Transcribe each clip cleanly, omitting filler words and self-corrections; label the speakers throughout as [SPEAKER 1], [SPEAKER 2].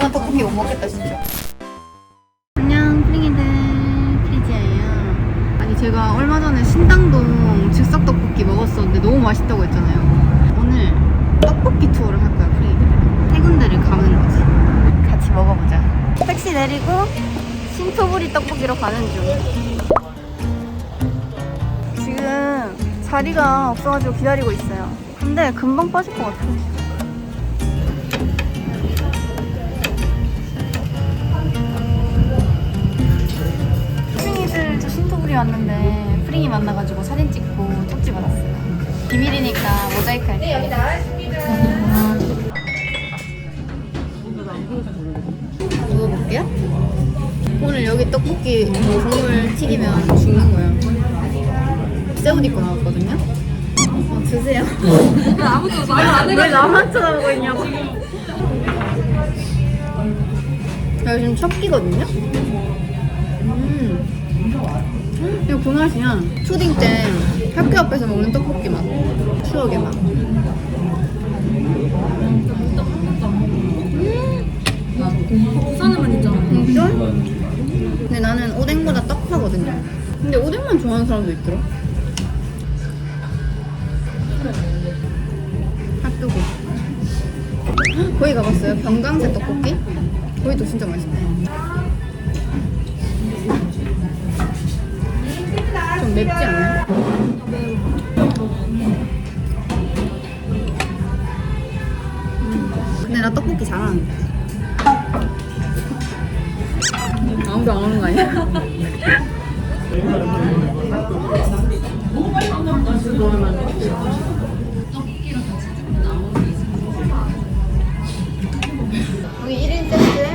[SPEAKER 1] 이건 떡볶이 못 먹겠다 진짜. 안녕 프링이들, 프리지아예요. 아니 제가 얼마 전에 신당동 즉석떡볶이 먹었었는데 너무 맛있다고 했잖아요. 오늘 떡볶이 투어를 할 거야 프링이들. 세 군데를 가는 거지. 같이 먹어보자. 택시 내리고 신토부리 떡볶이로 가는 중. 지금 자리가 없어가지고 기다리고 있어요. 근데 금방 빠질 것 같아. 프링이들 저 신토부리 왔는데 프링이 만나가지고 사진 찍고 쪽지 받았어요. 비밀이니까 모자이크 할게요. 네, 여기 나와있습니다. 먹어볼게요. 오늘 여기 떡볶이 국물 튀기면 죽는 거야. 새우도 입고 나왔거든요. 드세요.
[SPEAKER 2] 아무도 말 안 해.
[SPEAKER 1] 왜 나만 쳐다보고 있냐고. 나 지금 첫 끼거든요. 이거 그 맛이야. 초딩 때 학교 앞에서 먹는 떡볶이 맛. 추억의 맛.
[SPEAKER 2] 부산에만 있잖아.
[SPEAKER 1] 진짜? 근데 나는 오뎅보다 떡파거든요. 근데 오뎅만 좋아하는 사람도 있더라. 핫도그. 거기 가봤어요? 병강세 떡볶이? 거기도 진짜 맛있대. 좀 맵지 않아요? 근데 나 떡볶이 잘하는데. 아무도 안 오는 거 아니야? 여기 1인 세트에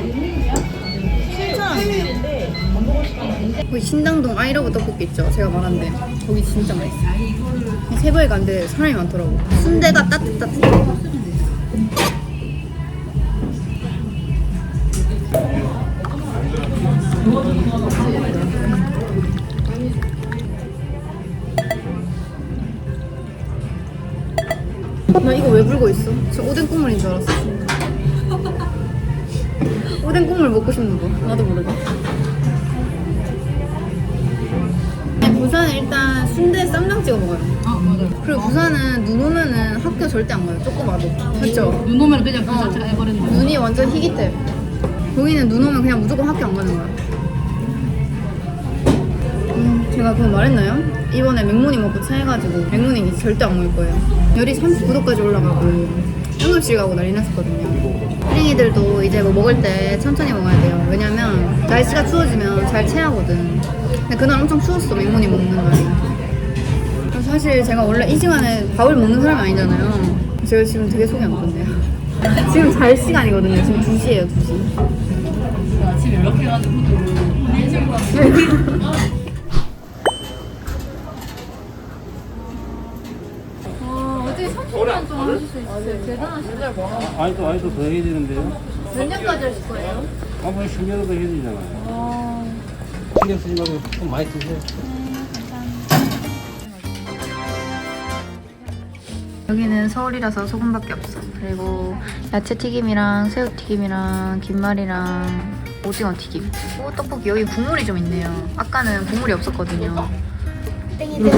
[SPEAKER 1] 7,000원이에요. 거기 신당동 아이러브 떡볶이 있죠? 제가 말한 데. 거기 진짜 맛있어요. 새벽에 갔는데 사람이 많더라고. 순대가 따뜻따뜻해. 나 이거 왜 불고 있어? 저 오뎅 국물인 줄 알았어. 오뎅 국물 먹고 싶는 거. 나도 모르게. 부산은 일단 순대 쌈장 찍어 먹어요.
[SPEAKER 2] 아 맞아.
[SPEAKER 1] 그리고 부산은 눈 오면은 학교 절대 안 가요. 조금 와도. 그쵸?
[SPEAKER 2] 눈 오면 그냥 그 자체가 해버리는 거야.
[SPEAKER 1] 눈이 완전 희귀태. 여기는 눈 오면 그냥 무조건 학교 안 가는 거야. 제가 그거 말했나요? 이번에 맥모닝 먹고 체해가지고 맥모닝 이제 절대 안 먹을 거예요. 열이 39도까지 올라가고 응급실 가고 난리 났었거든요. 프링이들도 이제 뭐 먹을 때 천천히 먹어야 돼요. 왜냐면 날씨가 추워지면 잘 체하거든. 근데 그날 엄청 추웠어, 맥모닝 먹는 날이. 그래서 사실 제가 원래 이 시간에 밥을 먹는 사람이 아니잖아요. 제가 지금 되게 속이 안 좋네요. 지금 잘 시간이거든요. 지금 2시예요, 2시.
[SPEAKER 2] 아침에 연락해가지고 일찍 왔어.
[SPEAKER 1] 어떻게 30년 동안 하실 수 있어요? 대단하시다.
[SPEAKER 3] 아직도 더 해야 되는데요?
[SPEAKER 1] 몇 년까지 하실 거예요?
[SPEAKER 3] 아무리 10년도 해야 되잖아요. 신경 쓰지 말고 좀 많이 드세요.
[SPEAKER 1] 여기는 서울이라서 소금밖에 없어. 그리고 야채 튀김이랑 새우 튀김이랑 김말이랑 오징어 튀김. 오, 떡볶이 여기 국물이 좀 있네요. 아까는 국물이 없었거든요. 땡이들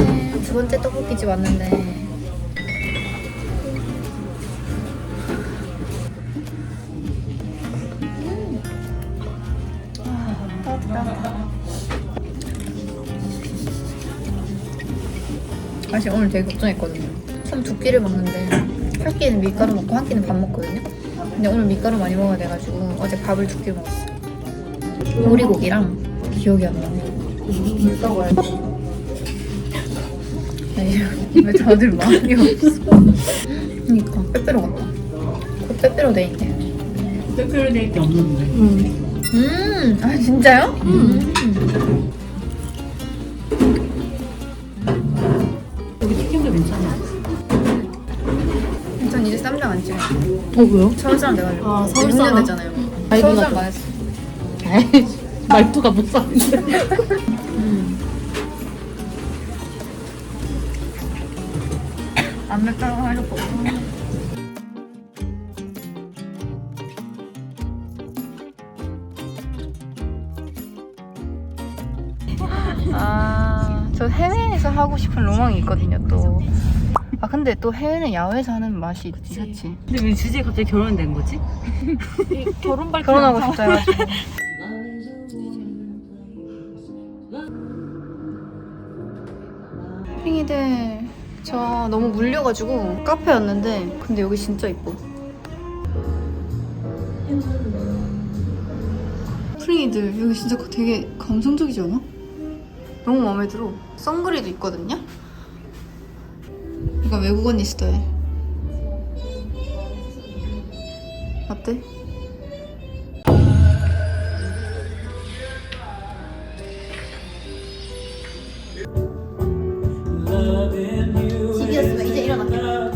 [SPEAKER 1] 두 번째 떡볶이집 왔는데 사실 오늘 되게 걱정했거든요. 처음 두 끼를 먹는데 한 끼는 밀가루 먹고 한 끼는 밥 먹거든요. 근데 오늘 밀가루 많이 먹어야 돼가지고 어제 밥을 두 끼 먹었어요. 오리고기랑 기억이 안 나네. 왜 다들 말이 없어? 그니까 빼빼로 같다. 그 빼빼로 돼 있네.
[SPEAKER 2] 특별히 될 게 없는데.
[SPEAKER 1] 아 진짜요?
[SPEAKER 2] 여기 튀김도 괜찮아.
[SPEAKER 1] 전 이제 쌈장 안 찍어요.
[SPEAKER 2] 왜요?
[SPEAKER 1] 서울 사람 돼가지고.
[SPEAKER 2] 아, 서울
[SPEAKER 1] 6년
[SPEAKER 2] 사람?
[SPEAKER 1] 됐잖아요.
[SPEAKER 2] 아이고,
[SPEAKER 1] 서울 사람
[SPEAKER 2] 맞다.
[SPEAKER 1] 많았어.
[SPEAKER 2] 에이, 말투가 못 사는데.
[SPEAKER 1] 안 맵다고 하려고. 아, 저 해외에서 하고 싶은 로망이 있거든요, 또. 아, 근데 또 해외는 야외에서 하는 맛이 있지, 그치?
[SPEAKER 2] 근데 왜 주제에 갑자기 결혼된 거지? 결혼 발표
[SPEAKER 1] 결혼하고 싶다 해가지고. 핑이들, 저 너무 물려가지고 카페였는데, 근데 여기 진짜 이뻐. 프링이들, 여기 진짜 되게 감성적이지 않아? 너무 마음에 들어. 선글이도 있거든요? 약간 외국 언니 스타일. 어때? 집이었으면 이제 일어났겠다.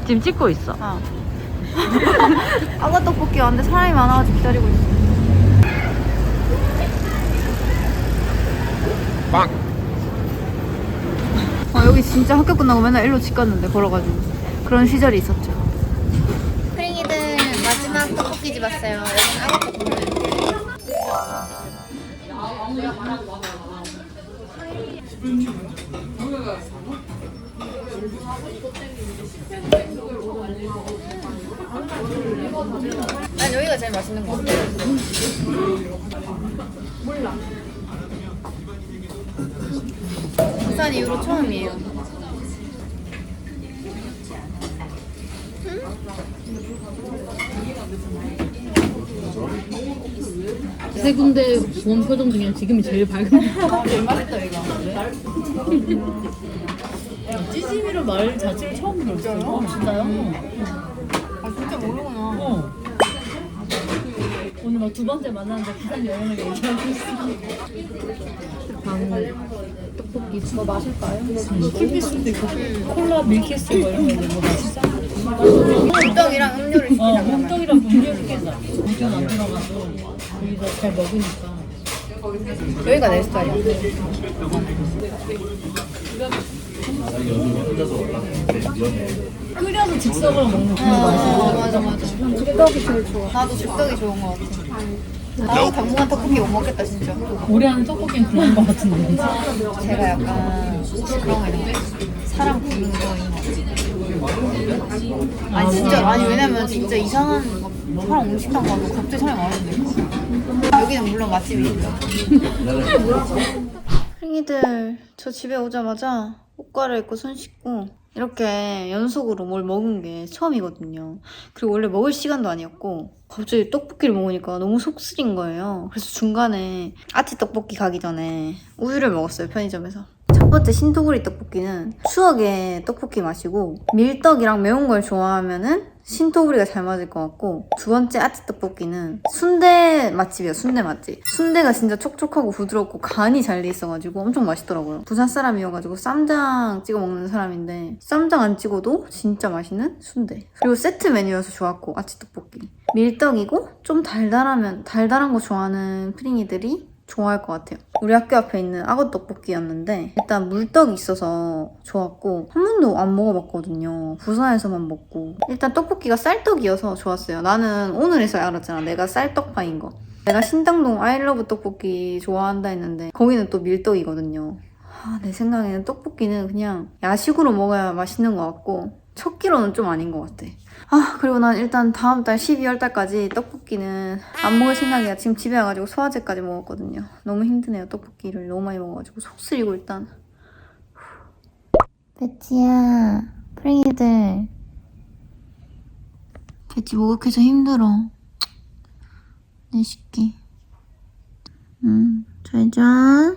[SPEAKER 2] 지금 찍고 있어.
[SPEAKER 1] 어. 아가 떡볶이 왔는데 사람이 많아가지고 기다리고 있어. 빵! 여기 진짜 학교 끝나고 맨날 일로 집 갔는데 걸어가지고 그런 시절이 있었죠. 프링이들 마지막 떡볶이집 왔어요. 여기는 아가 떡볶이. 난 여기가 제일 맛있는 것 같아. 몰라. 부산 이후로 처음이에요.
[SPEAKER 2] 세 군데 본 표정 중에 지금이 제일 밝은.
[SPEAKER 1] 제일 맛있다 이거.
[SPEAKER 2] 찌짐이로 말 자체를 처음 들었어요. 진짜요?
[SPEAKER 1] 아 진짜 모르구나.
[SPEAKER 2] 어. 오늘 막 두 번째 만났는데 부산 여행을 얘기하고 있어. 방 떡볶이 뭐 마실까요? 쿨피스도 있고 콜라 밀키스 뭐 이런 거 있는데 뭐 마시자.
[SPEAKER 1] 꿀떡이랑 음료를 시키자.
[SPEAKER 2] 홈떡이랑 분명 시켰다. 물건 안 들어가서 여기서 잘 먹으니까.
[SPEAKER 1] 여기가 내 스타일이야.
[SPEAKER 2] 끓여서 즉석으로 먹는 그런 맛이야.
[SPEAKER 1] 맞아. 즉석이 제일 좋아. 나도 즉석이 좋은 것 같아. 나도 당분간 떡볶이 못 먹겠다 진짜.
[SPEAKER 2] 오래 하는 떡볶이는 그런 거 같은데.
[SPEAKER 1] 제가 약간 그런 거 있는 거 사람 부르는 거인 것 같아. 아니 진짜 아니 왜냐면 진짜 이상한 막 사람 음식당 가면 갑자기 사람이 많은데 여기는 물론 맛집이 있죠. 팽이들 저 집에 오자마자 옷 갈아입고 손 씻고 이렇게 연속으로 뭘 먹은 게 처음이거든요. 그리고 원래 먹을 시간도 아니었고 갑자기 떡볶이를 먹으니까 너무 속 쓰린 거예요. 그래서 중간에 아치 떡볶이 가기 전에 우유를 먹었어요, 편의점에서. 첫 번째 신토부리 떡볶이는 추억의 떡볶이 맛이고 밀떡이랑 매운 걸 좋아하면은 신토부리가 잘 맞을 것 같고 두 번째 아치 떡볶이는 순대 맛집이에요. 순대 맛집. 순대가 진짜 촉촉하고 부드럽고 간이 잘 돼 있어가지고 엄청 맛있더라고요. 부산 사람이어가지고 쌈장 찍어 먹는 사람인데 쌈장 안 찍어도 진짜 맛있는 순대. 그리고 세트 메뉴여서 좋았고 아치 떡볶이. 밀떡이고 좀 달달한 거 좋아하는 프링이들이 좋아할 것 같아요. 우리 학교 앞에 있는 악어 떡볶이였는데 일단 물떡이 있어서 좋았고 한 번도 안 먹어봤거든요. 부산에서만 먹고 일단 떡볶이가 쌀떡이어서 좋았어요. 나는 오늘에서야 알았잖아. 내가 쌀떡파인 거. 내가 신당동 아이러브 떡볶이 좋아한다 했는데 거기는 또 밀떡이거든요. 내 생각에는 떡볶이는 그냥 야식으로 먹어야 맛있는 것 같고 첫 끼로는 좀 아닌 것 같아. 그리고 난 일단 다음 달 12월 달까지 떡볶이는 안 먹을 생각이야. 지금 집에 와가지고 소화제까지 먹었거든요. 너무 힘드네요. 떡볶이를 너무 많이 먹어가지고 속 쓰리고 일단. 배치야, 프링이들. 배치 목욕해서 힘들어. 내 새끼. 잘 자.